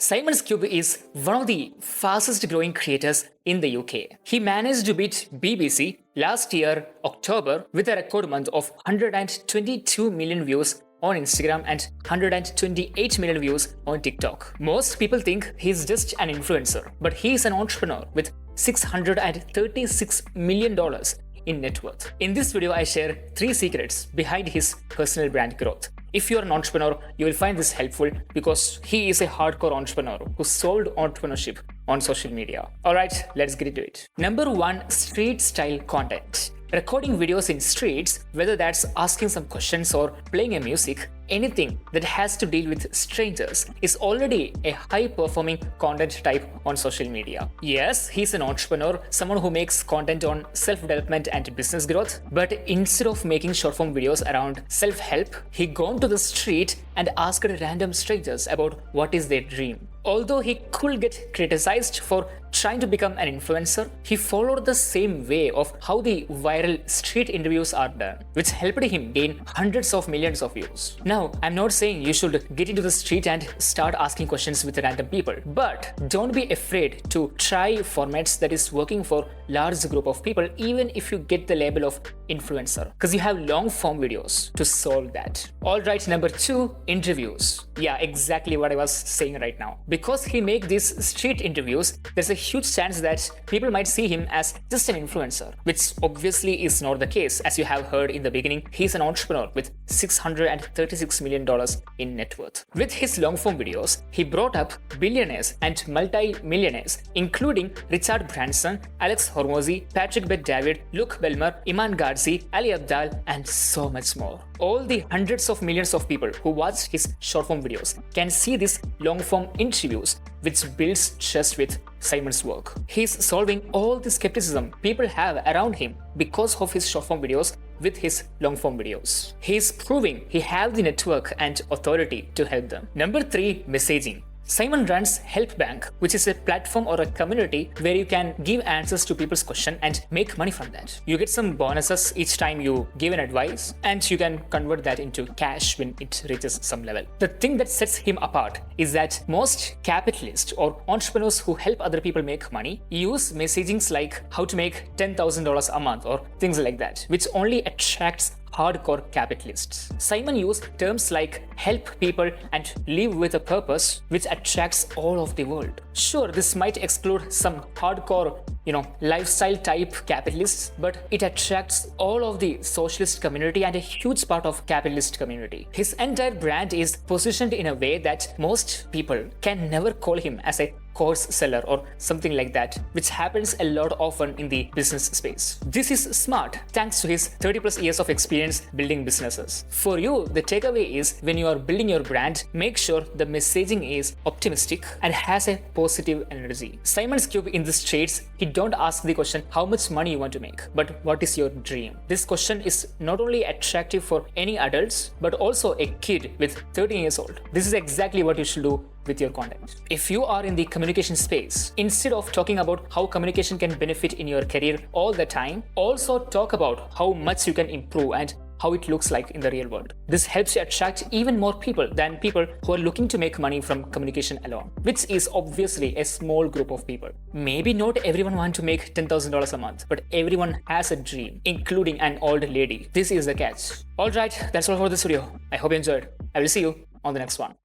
Simon Squibb is one of the fastest growing creators in the UK. He managed to beat BBC last year, October, with a record month of 122 million views on Instagram and 128 million views on TikTok. Most people think he's just an influencer, but he's an entrepreneur with $636 million in net worth. In this video, I share 3 secrets behind his personal brand growth. If you're an entrepreneur, you will find this helpful because he is a hardcore entrepreneur who sold entrepreneurship on social media. Alright, let's get into it. Number 1, street style content. Recording videos in streets, whether that's asking some questions or playing a music, anything that has to deal with strangers is already a high-performing content type on social media. Yes, he's an entrepreneur, someone who makes content on self-development and business growth, but instead of making short-form videos around self-help, he gone to the street and asked random strangers about what is their dream. Although he could get criticized for trying to become an influencer, he followed the same way of how the viral street interviews are done, which helped him gain hundreds of millions of views. Now, I'm not saying you should get into the street and start asking questions with random people, but don't be afraid to try formats that is working for large group of people, even if you get the label of influencer, because you have long form videos to solve that. Alright, number 2, interviews. Yeah, exactly what I was saying right now. Because he make these street interviews, there's a huge chance that people might see him as just an influencer, which obviously is not the case. As you have heard in the beginning, he's an entrepreneur with $636 million in net worth. With his long form videos, he brought up billionaires and multi-millionaires, including Richard Branson, Alex Hormozy, Patrick Bet-David, Luke Belmer, Iman Gadzhi, Ali Abdaal, and so much more. All the hundreds of millions of people who watch his short form videos can see these long form interviews, which builds trust with Simon's work. He's solving all the skepticism people have around him because of his short form videos with his long form videos. He's proving he has the network and authority to help them. Number 3, messaging. Simon runs Help Bank, which is a platform or a community where you can give answers to people's questions and make money from that. You get some bonuses each time you give an advice, and you can convert that into cash when it reaches some level. The thing that sets him apart is that most capitalists or entrepreneurs who help other people make money use messagings like how to make $10,000 a month or things like that, which only attracts hardcore capitalists. Simon used terms like help people and live with a purpose, which attracts all of the world. Sure, this might exclude some hardcore, lifestyle type capitalists, but it attracts all of the socialist community and a huge part of capitalist community. His entire brand is positioned in a way that most people can never call him as a course seller or something like that, which happens a lot often in the business space. This is smart thanks to his 30+ years of experience building businesses. For you, the takeaway is when you are building your brand, make sure the messaging is optimistic and has a positive energy. Simon Squibb in the streets, he don't ask the question how much money you want to make, but what is your dream? This question is not only attractive for any adults, but also a kid with 13 years old. This is exactly what you should do with your content. If you are in the communication space, instead of talking about how communication can benefit in your career all the time, also talk about how much you can improve and how it looks like in the real world. This helps you attract even more people than people who are looking to make money from communication alone, which is obviously a small group of people. Maybe not everyone wants to make $10,000 a month, but everyone has a dream, including an old lady. This is the catch. Alright, that's all for this video. I hope you enjoyed. I will see you on the next one.